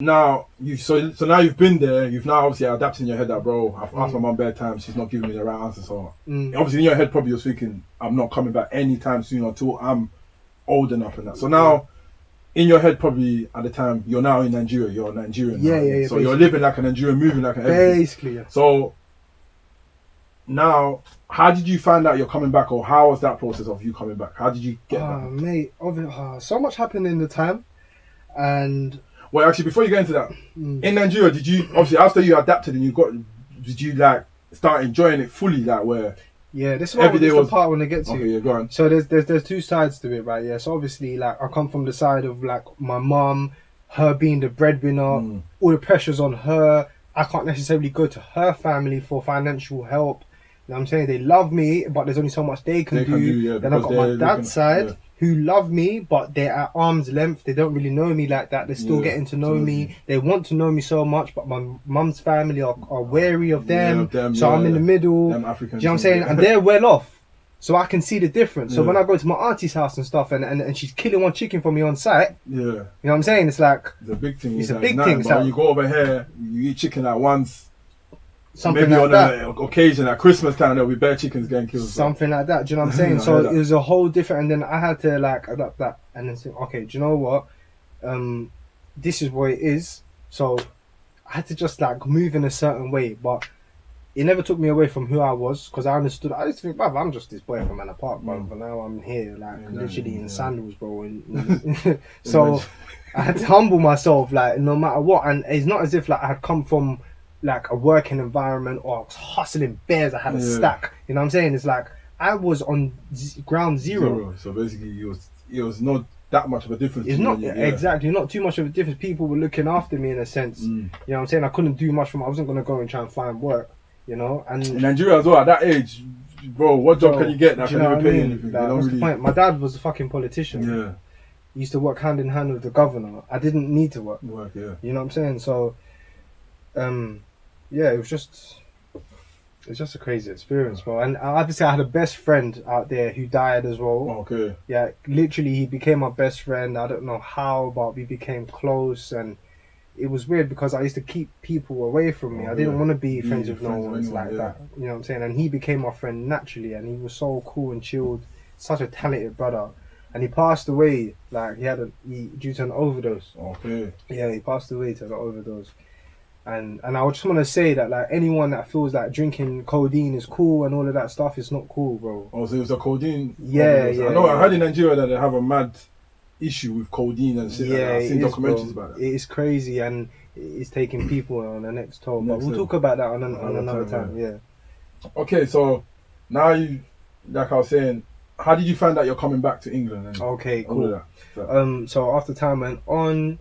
now so now you've been there. You've now obviously adapted in your head that, bro, I've asked my mum bare times. She's not giving me the right answer. So obviously in your head probably you're thinking, I'm not coming back anytime soon until I'm old enough and that. So now in your head probably at the time you're now in Nigeria. You're Nigerian. Yeah, now. yeah. So you're living like a Nigerian, moving like an basically. Yeah. So now, how did you find out you're coming back, or how was that process of you coming back? How did you get back? Mate, so much happened in the time, and well, actually, before you get into that, in Nigeria, did you obviously after you adapted and did you like start enjoying it fully, like where? Yeah, this is what the part I want to get to. Okay, yeah, go on. So there's two sides to it, right? Yeah, so obviously, like I come from the side of like my mum, her being the breadwinner, all the pressures on her. I can't necessarily go to her family for financial help. You know what I'm saying? They love me, but there's only so much they can do. Yeah, then I've got my dad's side who love me, but they're at arm's length. They don't really know me like that. They're still getting to know me. They want to know me so much, but my mum's family are wary of them. So I'm in the middle. Do you know what I'm saying? And they're well off. So I can see the difference. So when I go to my auntie's house and stuff and she's killing one chicken for me on site. Yeah. You know what I'm saying? It's like... It's a big thing. It's a big thing. But when you go over here, you eat chicken at once. Something maybe like on that. An occasion at Christmas time there'll be bare chickens getting killed. Something like that. Do you know what I'm saying? So it was a whole different, and then I had to like adapt that and then say, okay, do you know what? This is what it is. So I had to just like move in a certain way, but it never took me away from who I was, because I understood. I used to think, I'm just this boy from Manor Park, bro. But now I'm here, like literally in sandals, bro. And so I had to humble myself, like no matter what. And it's not as if like I had come from like a working environment or I was hustling bears. I had a stack. You know what I'm saying? It's like I was on ground zero. So basically, it was not that much of a difference. It's not exactly not too much of a difference. People were looking after me in a sense. You know what I'm saying? I couldn't do much from. I wasn't gonna go and try and find work. You know, and in Nigeria as well at that age, bro, what job can you get that can even pay anything? Like, what's the point? My dad was a fucking politician. Yeah, he used to work hand in hand with the governor. I didn't need to work. Yeah, you know what I'm saying? So, yeah, it was just a crazy experience, bro. And obviously, I had a best friend out there who died as well. Okay. Yeah, literally, he became my best friend. I don't know how, but we became close, and it was weird because I used to keep people away from me. I didn't want to be friends with no one like that. You know what I'm saying? And he became my friend naturally, and he was so cool and chilled. Such a talented brother. And he passed away, like due to an overdose. Okay. Yeah, he passed away to an overdose. And I just want to say that like anyone that feels like drinking codeine is cool and all of that stuff, it's not cool, bro. Oh, so it was a codeine? Yeah. I know. I heard in Nigeria that they have a mad issue with codeine and shit. Yeah, I've seen documentaries about that. It is crazy, and it's taking people on the next toll. But we'll talk about that on another time. Yeah. Okay, so now you, like I was saying, how did you find out you're coming back to England? Okay, cool. So after time went on,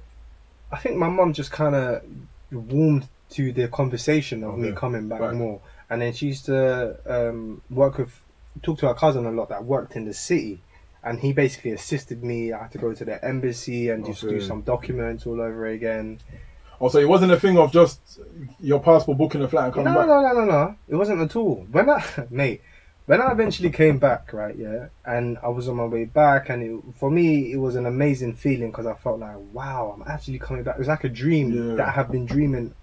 I think my mum just kind of warmed to the conversation of me coming back more, and then she used to talk to her cousin a lot that worked in the city. And he basically assisted me. I had to go to the embassy and just do some documents all over again. Oh, so it wasn't a thing of just your passport, booking a flight and coming back? No. It wasn't at all. When I eventually came back, right, yeah, and I was on my way back, and for me, it was an amazing feeling because I felt like, wow, I'm actually coming back. It was like a dream that I have been dreaming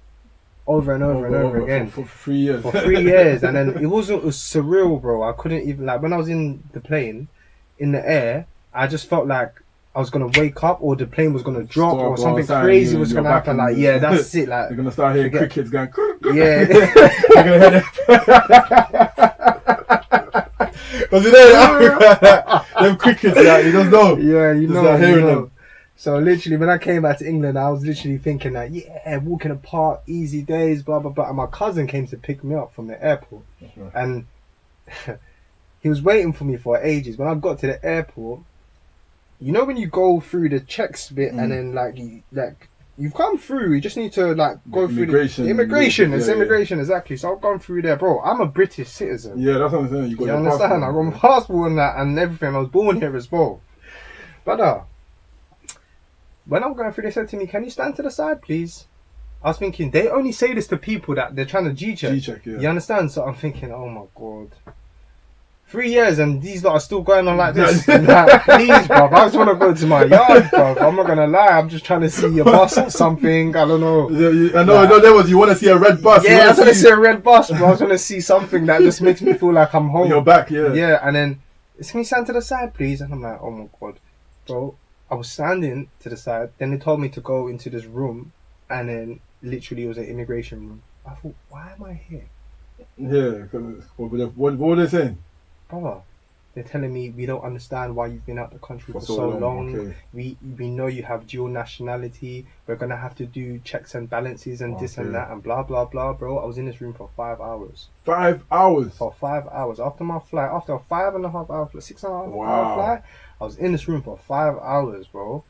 over and over again. For 3 years. For 3 years. And then it was surreal, bro. I couldn't even, like, when I was in the plane, in the air, I just felt like I was gonna wake up or the plane was gonna drop or something crazy was gonna happen. Like, yeah, that's it. Like, you're gonna start hearing crickets going. Yeah. You're gonna hear it. Because you know, them crickets, like, you don't know. Yeah, you just know. Hearing them. So literally, when I came back to England, I was literally thinking that, yeah, walking apart, easy days, blah blah blah. And my cousin came to pick me up from the airport, and he was waiting for me for ages. When I got to the airport, you know when you go through the checks bit and then you've come through, you just need to like go through the immigration. It's immigration, exactly. So I've gone through there, bro. I'm a British citizen. Yeah, that's what I'm saying. You understand? I got my passport and that and everything. I was born here as well. But when I'm going through, they said to me, "Can you stand to the side, please?" I was thinking they only say this to people that they're trying to G-check. Yeah. You understand? So I'm thinking, oh my god. 3 years and these lot are still going on like this. Like, please, bruv, I just want to go to my yard, bruv. I'm not gonna lie, I'm just trying to see a bus or something. I don't know. I know that was you want to see a red bus. Yeah, I want to see a red bus, bro. I was want to see something that just makes me feel like I'm home. You're back, yeah. Yeah, and then can you stand to the side, please? And I'm like, oh my god, bro. I was standing to the side. Then they told me to go into this room, and then literally it was an immigration room. I thought, why am I here? Yeah, what were they saying? Brother, they're telling me we don't understand why you've been out the country for so long. Okay. We know you have dual nationality. We're gonna have to do checks and balances and this and that and blah blah blah, bro. I was in this room for 5 hours. 5 hours? For 5 hours. After my flight, after a 5.5 hour flight, 6.5 Wow. hour flight, I was in this room for 5 hours, bro.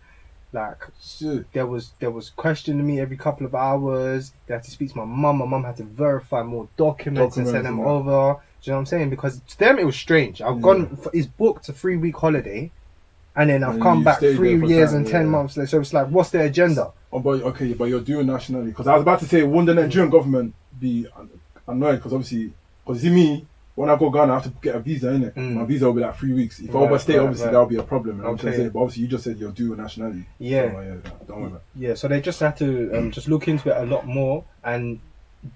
Like, shit. There was questioning me every couple of hours. They had to speak to my mum. My mum had to verify more documents and send them over. Do you know what I'm saying? Because to them it was strange. I've gone. It's booked a 3-week holiday, and then I've come back 3 years and 10 months later. So it's like, what's their agenda? Oh, but you're doing nationality. Because I was about to say, wouldn't the Nigerian government be annoyed? Because obviously, you see me, when I go Ghana, I have to get a visa, innit? My visa will be like 3 weeks. If I overstay, obviously that'll be a problem. You know what I'm saying? But obviously, you just said you're dual nationality. Yeah. So, don't worry about it. Yeah. So they just had to just look into it a lot more. And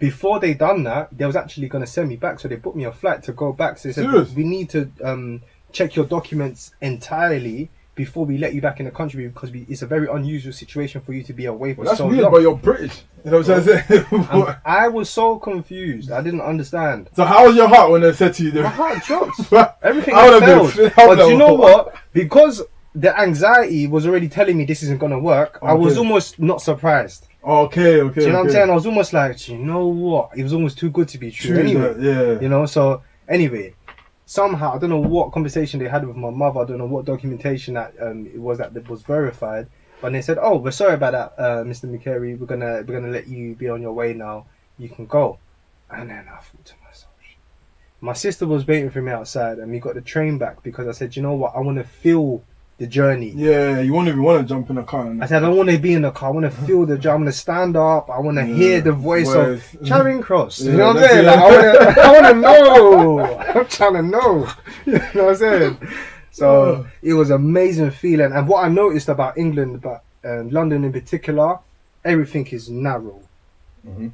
before they done that, they was actually going to send me back. So they booked me a flight to go back. So they said, we need to check your documents entirely before we let you back in the country, because it's a very unusual situation for you to be away for so long. That's weird, but you're British. You know what I'm saying? I was so confused. I didn't understand. So how was your heart when they said to you? My heart dropped. Everything failed. But you know what? Because the anxiety was already telling me this isn't going to work, I was almost not surprised. Okay. Do you know what I'm saying? I was almost like, you know what? It was almost too good to be true. Anyway, you know. So anyway, somehow I don't know what conversation they had with my mother. I don't know what documentation that it was that was verified. But they said, "Oh, we're sorry about that, Mr. Mvkeri. We're gonna let you be on your way now. You can go." And then I thought to myself, my sister was waiting for me outside, and we got the train back because I said, "You know what? I want to feel the journey." Yeah, you want to jump in a car. I said, I don't want to be in the car. I want to feel the journey. I want to stand up. I want to hear the voice of Charing Cross. You know what I'm saying? Like, I want to know. I'm trying to know. You know what I'm saying? So it was an amazing feeling. And what I noticed about England, but London in particular, everything is narrow.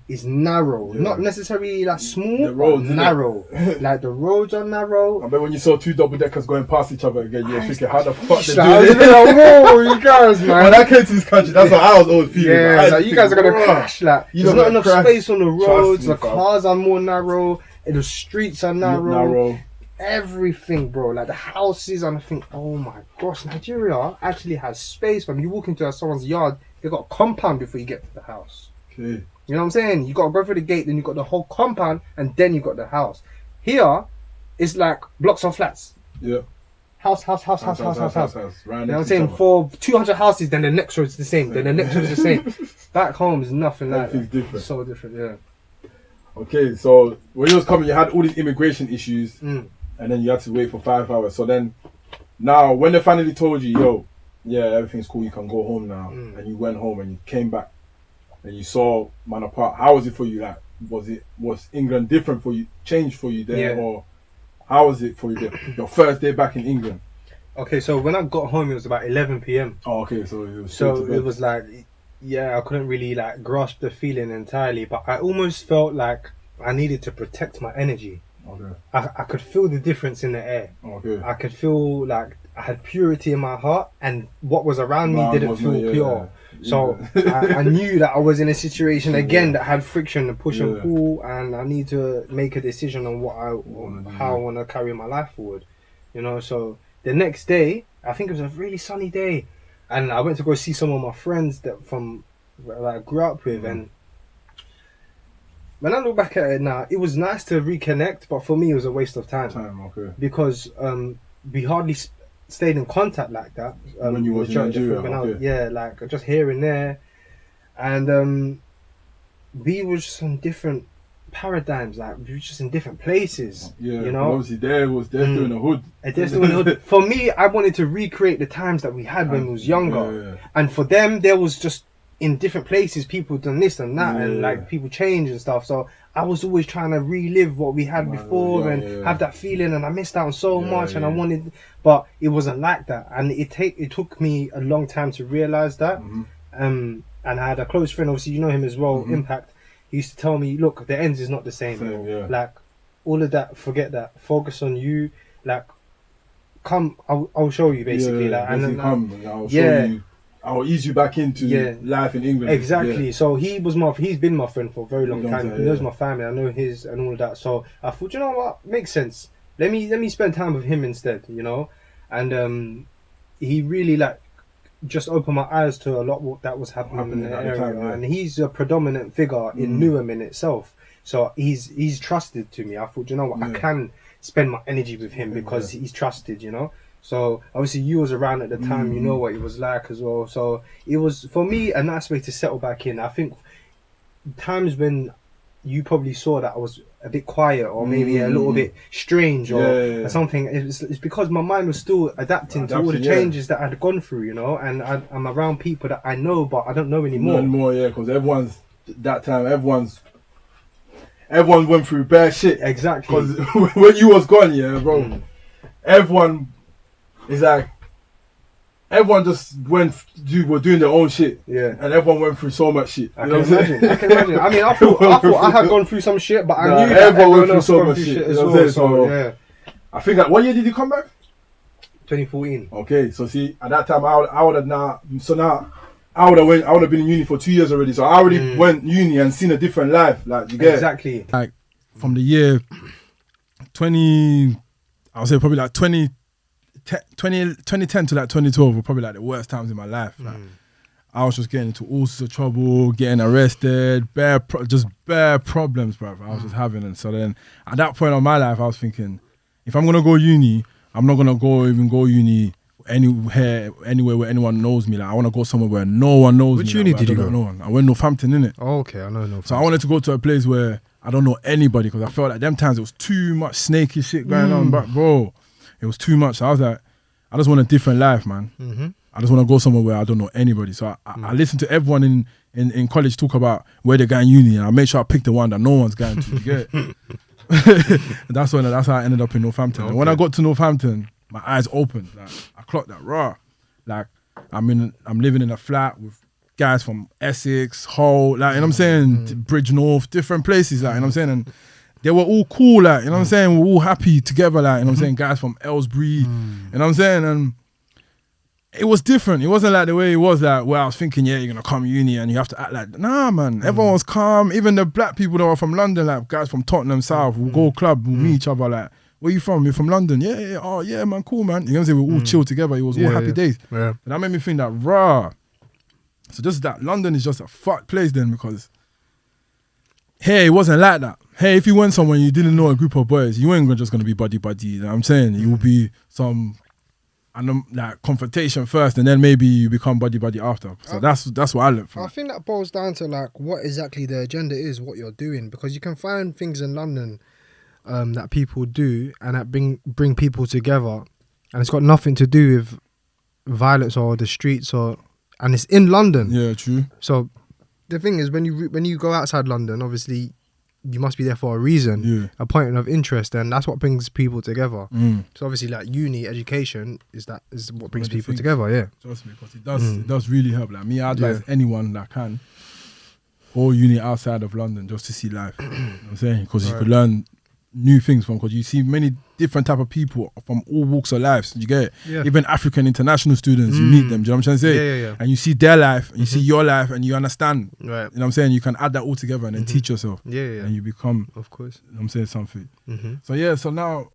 It's narrow, not necessarily like small, but narrow. Like the roads are narrow. I bet when you saw 2 double deckers going past each other again, you were thinking, how the fuck they do this? Whoa, you guys, man. When I came to this country, that's what I was always feeling. Yeah, like you guys are gonna crash. Like there's not enough space on the roads. The cars are more narrow. The streets are narrow. Everything, bro. Like the houses, and I think, oh my gosh, Nigeria actually has space. When you walk into someone's yard, they got a compound before you get to the house. Okay. You know what I'm saying? You got to go through the gate, then you got the whole compound, and then you got the house. Here, it's like blocks of flats. Yeah. House. You know what I'm saying? Other. For 200 houses, then the next road's the same. Then the next road's the same. Back home is nothing like that. Everything's different. So different, yeah. Okay, so when you was coming, you had all these immigration issues, and then you had to wait for 5 hours. So then, now when they finally told you, yo, yeah, everything's cool, you can go home now, and you went home and you came back. And you saw Man Apart. How was it for you? Like, was England different for you? Changed for you there, or how was it for you there? Your first day back in England. Okay, so when I got home, it was about 11 p.m. Oh, okay, so it was like, I couldn't really like grasp the feeling entirely, but I almost felt like I needed to protect my energy. Okay. I could feel the difference in the air. Okay. I could feel like I had purity in my heart, and what was around me didn't feel pure. So I knew that I was in a situation again that had friction, the push and pull, and I need to make a decision on how I want to carry my life forward. You know, so the next day, I think it was a really sunny day, and I went to go see some of my friends that I grew up with, and when I look back at it now, it was nice to reconnect, but for me it was a waste of time. Because we hardly stayed in contact like that when you was in Nigeria. Like just here and there, and we were just on different paradigms. Like we were just in different places. You know, obviously they're still in the hood. They're still in the hood. For me, I wanted to recreate the times that we had when we was younger, and for them, there was just in different places, people done this and that, and like people change and stuff. So I was always trying to relive what we had before and have that feeling, and I missed out on so much, and I wanted, but it wasn't like that, and it took me a long time to realize that. And I had a close friend, obviously you know him as well, Impact. He used to tell me, look, the ends is not the same. Like all of that, forget that. Focus on you. Like, come, I'll show you basically. Like, and then I'll show you. I'll ease you back into life in England. Exactly. So he's been my friend for a very long time. He knows my family. I know his and all of that. So I thought, you know what, makes sense. Let me spend time with him instead. You know, and he really like just opened my eyes to a lot that was happening in the area. And he's a predominant figure in Newham in itself. So he's trusted to me. I thought, you know what, I can spend my energy with him because he's trusted. You know. So obviously you was around at the time, you know what it was like as well. So it was for me a nice way to settle back in. I think times when you probably saw that I was a bit quiet or maybe a little bit strange or something, it's because my mind was still adapting to all the changes that I'd gone through, you know, and I'm around people that I know but I don't know anymore. Because everyone went through bad shit. Exactly. Because when you was gone, bro, everyone... It's like everyone just were doing their own shit, and everyone went through so much shit. I can imagine. I mean, I thought I had gone through some shit, but I knew that everyone went through so much shit as well. So I think that what year did you come back? 2014. Okay, so see, at that time I would have now. So now I would have been in uni for 2 years already. So I already went uni and seen a different life. Like you get exactly. Like from the year 20, I would say probably like 2010 to like 2012 were probably like the worst times in my life. Like, I was just getting into all sorts of trouble, getting arrested, bare problems, bro. I was just having. And so then at that point of my life, I was thinking, if I'm gonna go uni, I'm not gonna go uni anywhere where anyone knows me. Like I want to go somewhere where no one knows me. Which uni did you go? No one. I went Northampton, innit? Oh, okay, I know Northampton. So I wanted to go to a place where I don't know anybody because I felt like them times it was too much snaky shit going on, but bro. It was too much. So I was like, I just want a different life, man. I just want to go somewhere where I don't know anybody. So I listened to everyone in college talk about where they're going uni, and I made sure I picked the one that no one's going to. You get it? That's how I ended up in Northampton. Okay. And when I got to Northampton, my eyes opened. Like I clocked that raw. Like I'm living in a flat with guys from Essex, Hull, like you know what I'm saying, Bridge North, different places, like you know what I'm saying, and they were all cool, like, you know what I'm saying? We're all happy together, like, you know what I'm saying? Guys from Aylesbury, you know what I'm saying? And it was different. It wasn't like the way it was, like, where I was thinking, you're going to come uni and you have to act like, nah, man. Everyone was calm. Even the black people that were from London, like, guys from Tottenham South, we'll go club, we'll meet each other, like, where you from? You're from London? Yeah. Oh, yeah, man, cool, man. You know what I'm saying? We all chill together. It was all happy days. Yeah. And that made me think that, rah. So just that London is just a fucked place then because here, it wasn't like that. Hey, if you went somewhere and you didn't know a group of boys, you ain't just going to be buddy-buddy. You know what I'm saying? You will be some like confrontation first and then maybe you become buddy-buddy after. So that's what I learned from I think that boils down to like what exactly the agenda is, what you're doing. Because you can find things in London that people do and that bring people together. And it's got nothing to do with violence or the streets and it's in London. Yeah, true. So the thing is, when you go outside London, obviously you must be there for a reason, a point of interest, and that's what brings people together. So obviously, like uni education is what brings people together. Yeah, trust me, because it does really help. Like me, I advise anyone that can go uni outside of London just to see life. You know what I'm saying? Because you could learn new things from, because you see many different type of people from all walks of life. You get it? Yeah. Even African international students, you meet them. Do you know what I'm trying to say? Yeah. And you see their life, and you see your life, and you understand. Right. You know what I'm saying? You can add that all together and then teach yourself. Yeah. And you become, of course. You know what I'm saying, something. So now.